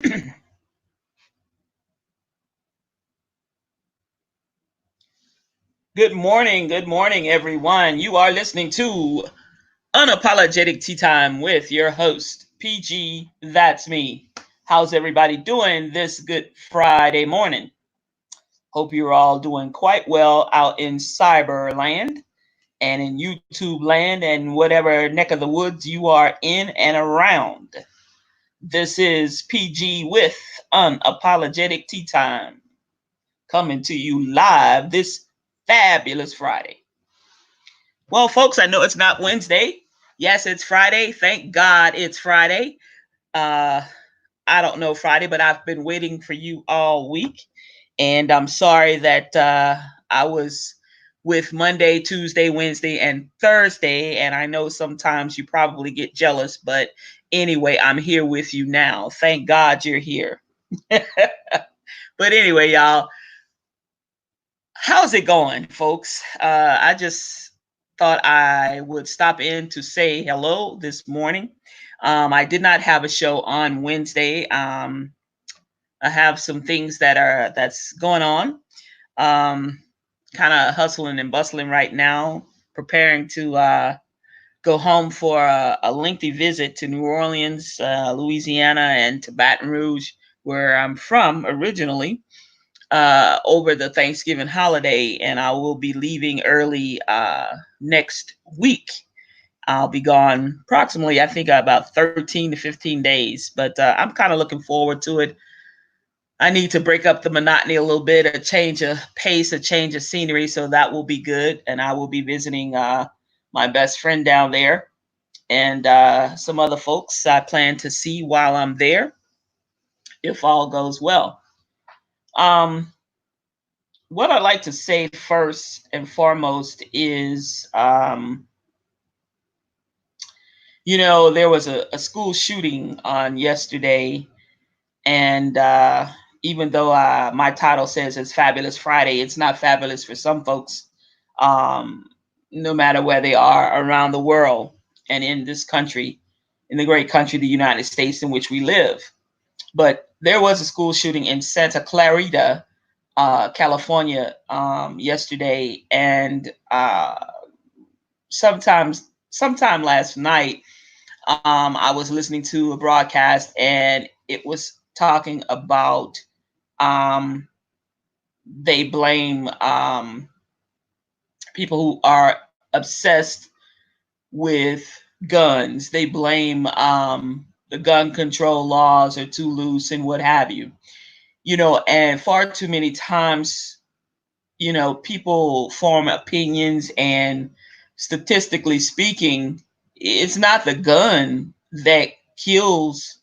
Good morning, everyone. You are listening to Unapologetic Tea Time with your host, PG. That's me. How's everybody doing this Good Friday morning? Hope you're all doing quite well out in cyberland and in YouTube land and whatever neck of the woods you are in and around. This is PG with Unapologetic Tea Time coming to you live this fabulous Friday. Well, folks, I know it's not Wednesday. Yes, it's Friday. Thank God it's Friday. Uh, I don't know Friday, but I've been waiting for you all week. And I'm sorry that I was with Monday, Tuesday, Wednesday, and Thursday. And I know sometimes you probably get jealous, but anyway, I'm here with you now. Thank God you're here. But anyway, y'all, how's it going, folks? I just thought I would stop in to say hello this morning. I did not have a show on Wednesday. I have some things that's going on. Um, kind of hustling and bustling right now, preparing to go home for a lengthy visit to New Orleans, Louisiana, and to Baton Rouge, where I'm from originally, over the Thanksgiving holiday, and I will be leaving early next week. I'll be gone approximately, I think, about 13 to 15 days, but I'm kind of looking forward to it. I need to break up the monotony a little bit, a change of pace, a change of scenery, so that will be good. And I will be visiting my best friend down there and some other folks I plan to see while I'm there, if all goes well. Um, what I'd like to say first and foremost is, there was a school shooting on yesterday, and even though my title says it's Fabulous Friday, it's not fabulous for some folks, um, no matter where they are around the world and in this country, in the great country, the United States in which we live. But there was a school shooting in Santa Clarita, California, yesterday, and sometime last night, I was listening to a broadcast, and it was talking about um, they blame people who are obsessed with guns. They blame the gun control laws are too loose and what have you. And far too many times, people form opinions, and statistically speaking, it's not the gun that kills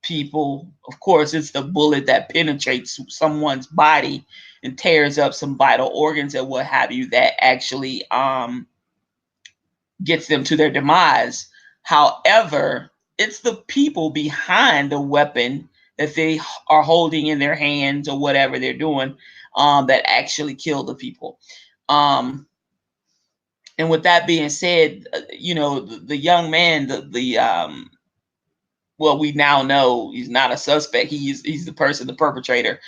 people. Of course, it's the bullet that penetrates someone's body and tears up some vital organs and what have you that actually gets them to their demise. However, it's the people behind the weapon that they are holding in their hands or whatever they're doing, that actually kill the people. Um, and with that being said, the young man, well, we now know he's not a suspect. He's the person, the perpetrator.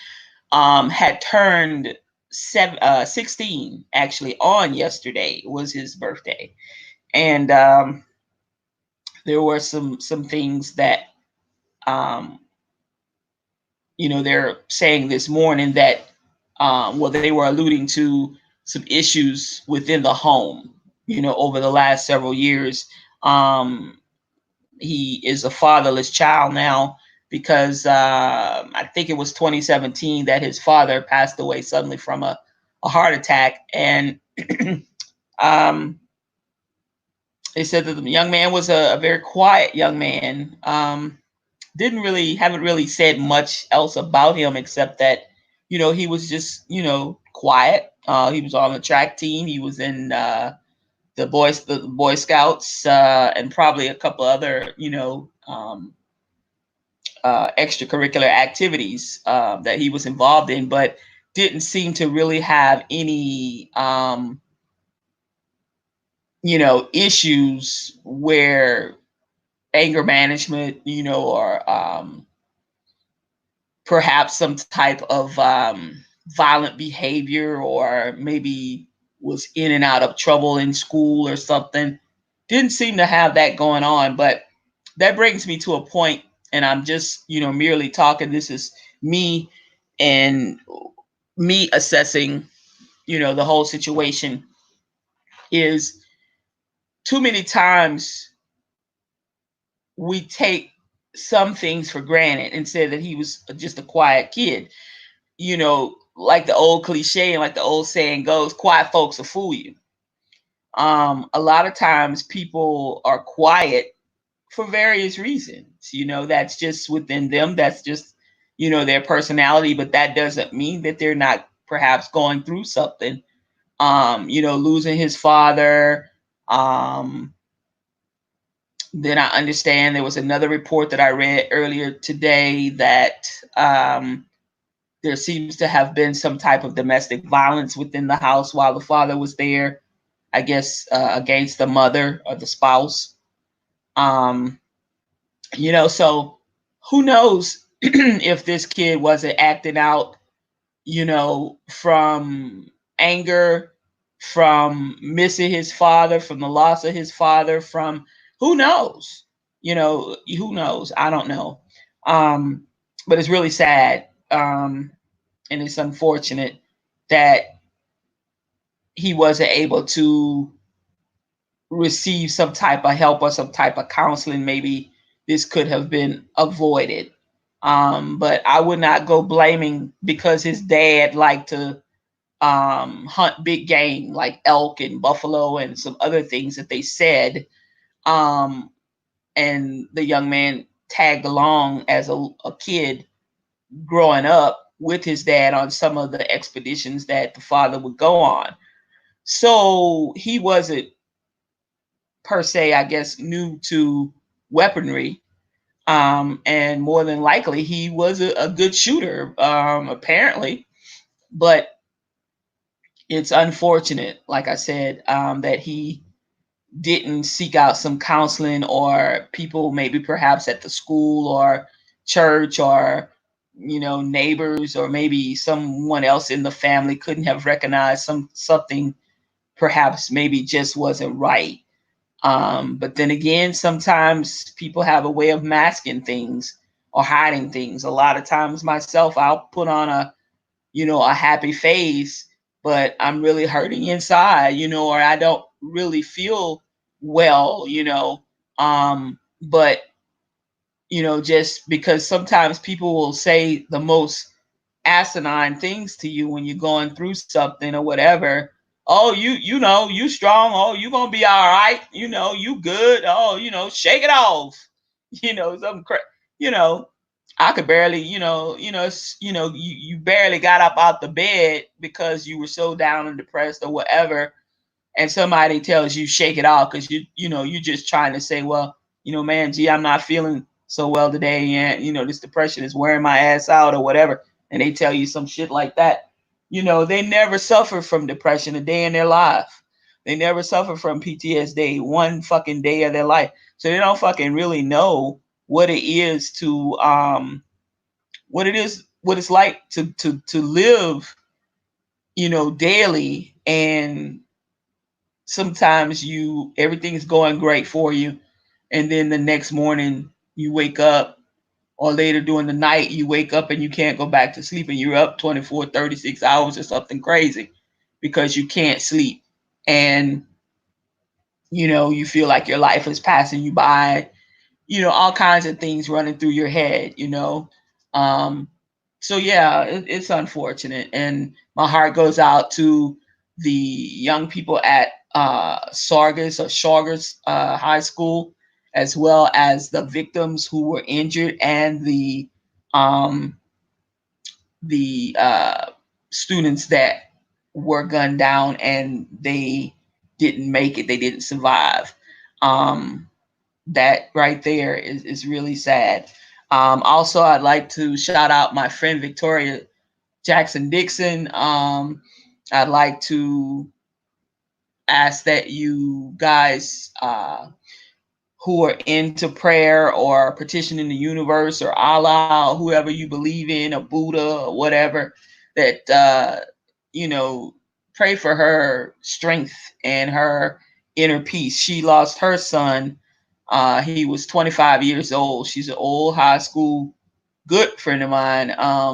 Had turned 16 actually on yesterday. Was his birthday, and there were some things that um, they're saying this morning that well, they were alluding to some issues within the home. Over the last several years, he is a fatherless child now because I think it was 2017 that his father passed away suddenly from a heart attack, and um, they said that the young man was a very quiet young man. Haven't really said much else about him except that he was just quiet. He was on the track team. He was in the Boy Scouts, and probably a couple other extracurricular activities that he was involved in, but didn't seem to really have any issues where anger management, or perhaps some type of violent behavior, or maybe was in and out of trouble in school or something. Didn't seem to have that going on. But that brings me to a point, and I'm just, merely talking. This is me and me assessing, the whole situation. Is too many times we take some things for granted and say that he was just a quiet kid. Like the old cliche and like the old saying goes, quiet folks will fool you. A lot of times people are quiet for various reasons. That's just within them. That's just, their personality. But that doesn't mean that they're not perhaps going through something. Losing his father. Then I understand there was another report that I read earlier today that there seems to have been some type of domestic violence within the house while the father was there, I guess, against the mother or the spouse. Um, so who knows if this kid wasn't acting out, from anger, from missing his father, from the loss of his father, from who knows, who knows? I don't know. Um, but it's really sad. And it's unfortunate that he wasn't able to receive some type of help or some type of counseling. Maybe this could have been avoided. But I would not go blaming because his dad liked to hunt big game like elk and buffalo and some other things that they said. Um, and the young man tagged along as a kid growing up with his dad on some of the expeditions that the father would go on. So he wasn't per se, I guess, new to weaponry. And more than likely, he was a good shooter, apparently. But it's unfortunate, like I said, that he didn't seek out some counseling, or people maybe perhaps at the school or church, or neighbors, or maybe someone else in the family couldn't have recognized something perhaps maybe just wasn't right. But then again, sometimes people have a way of masking things or hiding things. A lot of times myself, I'll put on a happy face, but I'm really hurting inside, or I don't really feel well, but just because sometimes people will say the most asinine things to you when you're going through something or whatever. Oh, you strong. Oh, you gonna be all right. You good. Oh, shake it off. Something you know, I could barely, you barely got up out the bed because you were so down and depressed or whatever, and somebody tells you shake it off because you're just trying to say, well, man, gee, I'm not feeling so well today, and this depression is wearing my ass out or whatever, and they tell you some shit like that. They never suffer from depression a day in their life. They never suffer from PTSD one fucking day of their life, so they don't fucking really know what it is to what it's like to live, daily, and sometimes everything is going great for you, and then the next morning you wake up, or later during the night you wake up and you can't go back to sleep, and you're up 24, 36 hours or something crazy because you can't sleep, and you feel like your life is passing you by, all kinds of things running through your head. um so yeah, it's unfortunate, and my heart goes out to the young people at Sargus High School, as well as the victims who were injured, and um, the students that were gunned down and they didn't make it, they didn't survive. Um, that right there is really sad. Also, I'd like to shout out my friend Victoria Jackson Dixon. I'd like to ask that you guys who are into prayer or petitioning the universe or Allah or whoever you believe in, or Buddha or whatever, that pray for her strength and her inner peace. She lost her son. He was 25 years old. She's an old high school good friend of mine.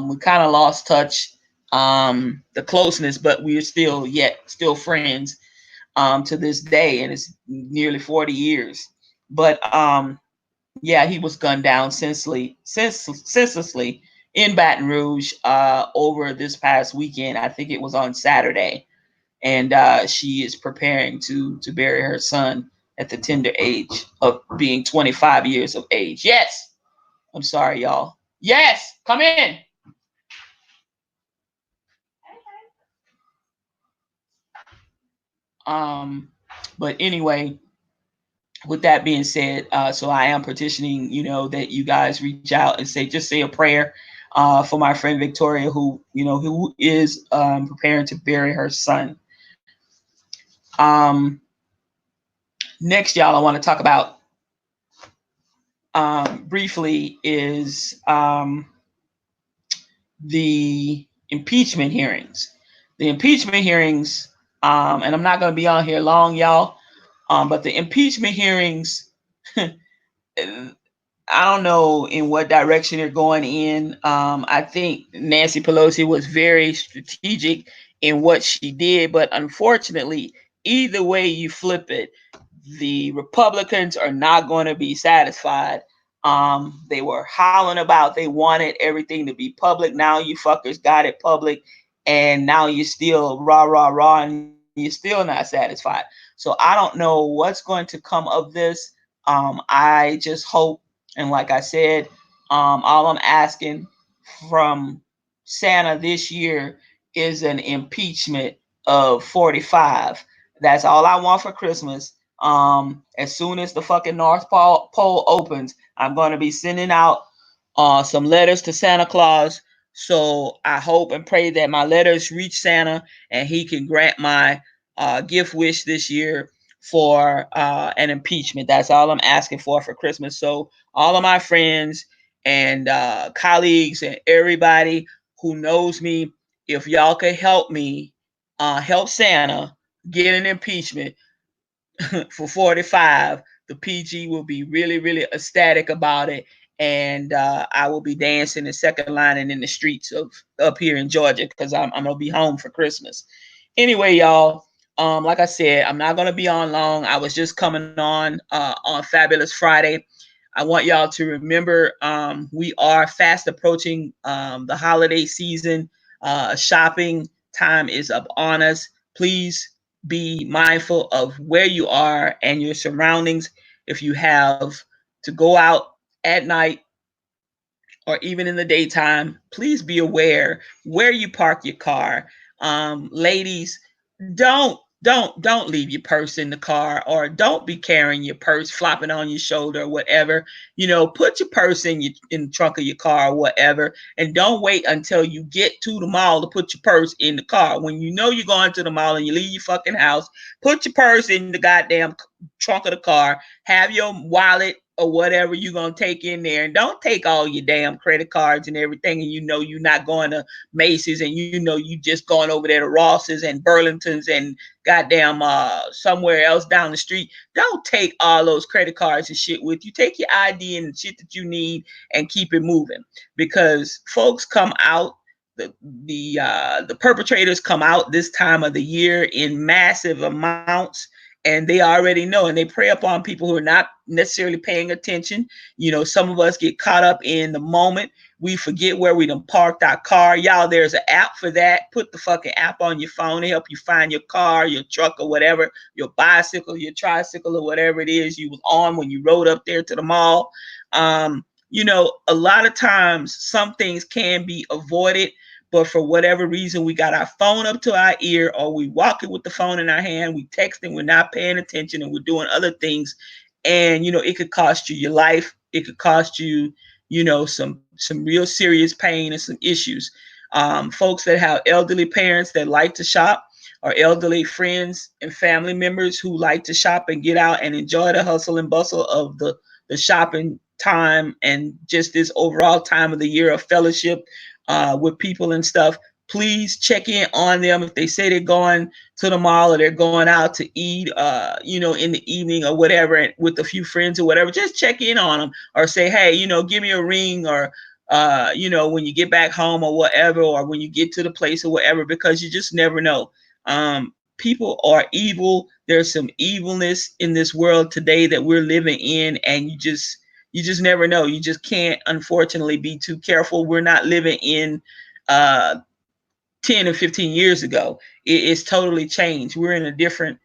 We kind of lost touch, the closeness, but we are still friends to this day, and it's nearly 40 years. But yeah, he was gunned down senselessly in Baton Rouge over this past weekend. I think it was on Saturday, and she is preparing to bury her son at the tender age of being 25 years of age. Yes, I'm sorry, y'all. Yes, come in. Um, but anyway, with that being said, so I am petitioning, that you guys reach out and say a prayer for my friend Victoria, who is preparing to bury her son. Um, Next, y'all, I want to talk about briefly is the impeachment hearings. The impeachment hearings, and I'm not going to be on here long, y'all, but the impeachment hearings, I don't know in what direction they're going in. I think Nancy Pelosi was very strategic in what she did, but unfortunately, either way you flip it, the Republicans are not going to be satisfied. They were howling about they wanted everything to be public. Now you fuckers got it public, and now you're still rah rah rah, and you're still not satisfied. So I don't know what's going to come of this. I just hope, and like I said, all I'm asking from Santa this year is an impeachment of 45. That's all I want for Christmas. As soon as the fucking North Pole opens, I'm going to be sending out some letters to Santa Claus. So I hope and pray that my letters reach Santa and he can grant my gift wish this year for an impeachment. That's all I'm asking for Christmas. So all of my friends and colleagues and everybody who knows me, if y'all could help me, help Santa get an impeachment for 45, the PG will be really, really ecstatic about it. And I will be dancing and second lining in the streets of up here in Georgia because I'm going to be home for Christmas. Anyway, y'all, like I said, I'm not going to be on long. I was just coming on Fabulous Friday. I want y'all to remember we are fast approaching the holiday season. Shopping time is up on us. Please be mindful of where you are and your surroundings. If you have to go out at night or even in the daytime, please be aware where you park your car. Ladies, don't leave your purse in the car, or don't be carrying your purse flopping on your shoulder or whatever. Put your purse in the trunk of your car or whatever, and don't wait until you get to the mall to put your purse in the car. When you know you're going to the mall and you leave your fucking house, put your purse in the goddamn trunk of the car. Have your wallet or whatever you're going to take in there, and don't take all your damn credit cards and everything, and you're not going to Macy's, and you just going over there to Ross's and Burlington's and goddamn somewhere else down the street. Don't take all those credit cards and shit with you. Take your ID and shit that you need and keep it moving, because folks come out, the perpetrators come out this time of the year in massive amounts, and they already know, and they prey upon people who are not necessarily paying attention. Some of us get caught up in the moment. We forget where we done parked our car. Y'all, there's an app for that. Put the fucking app on your phone to help you find your car, your truck, or whatever, your bicycle, your tricycle, or whatever it is you was on when you rode up there to the mall. A lot of times some things can be avoided, but for whatever reason, we got our phone up to our ear, or we walking with the phone in our hand, we texting, we're not paying attention, and we're doing other things. And, it could cost you your life. It could cost you, some real serious pain and some issues. Folks that have elderly parents that like to shop, or elderly friends and family members who like to shop and get out and enjoy the hustle and bustle of the shopping time and just this overall time of the year of fellowship with people and stuff, please check in on them. If they say they're going to the mall or they're going out to eat, in the evening or whatever with a few friends or whatever, just check in on them or say, hey, give me a ring or, when you get back home or whatever, or when you get to the place or whatever, because you just never know. People are evil. There's some evilness in this world today that we're living in, and you just never know. You just can't, unfortunately, be too careful. We're not living in uh, 10 or 15 years ago. It's totally changed. We're in a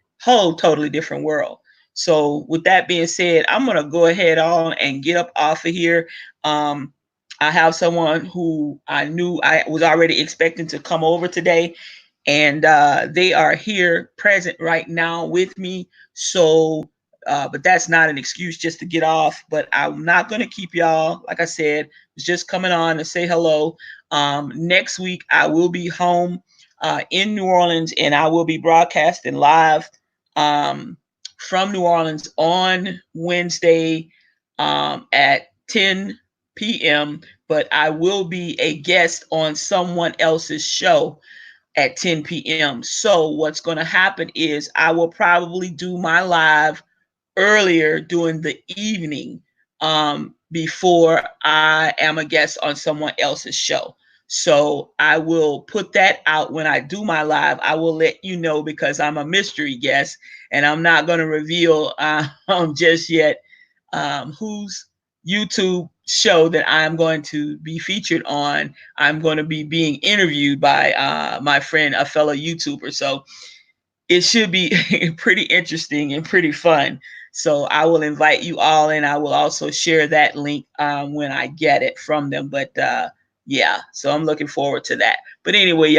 totally different world. So with that being said, I'm going to go ahead on and get up off of here. Um, I have someone who I knew I was already expecting to come over today, and they are here present right now with me. So, but that's not an excuse just to get off. But I'm not going to keep y'all. Like I said, it's just coming on to say hello. Next week, I will be home in New Orleans, and I will be broadcasting live um, from New Orleans on Wednesday at 10 p.m. But I will be a guest on someone else's show at 10 p.m. So what's going to happen is I will probably do my live earlier during the evening before I am a guest on someone else's show. So I will put that out when I do my live. I will let you know because I'm a mystery guest and I'm not going to reveal just yet whose YouTube show that I'm going to be featured on. I'm going to be being interviewed by my friend, a fellow YouTuber. So it should be pretty interesting and pretty fun. So I will invite you all, and I will also share that link when I get it from them. But yeah, so I'm looking forward to that. But anyway,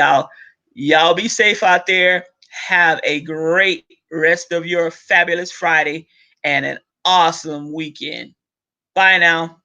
y'all be safe out there. Have a great rest of your fabulous Friday and an awesome weekend. Bye now.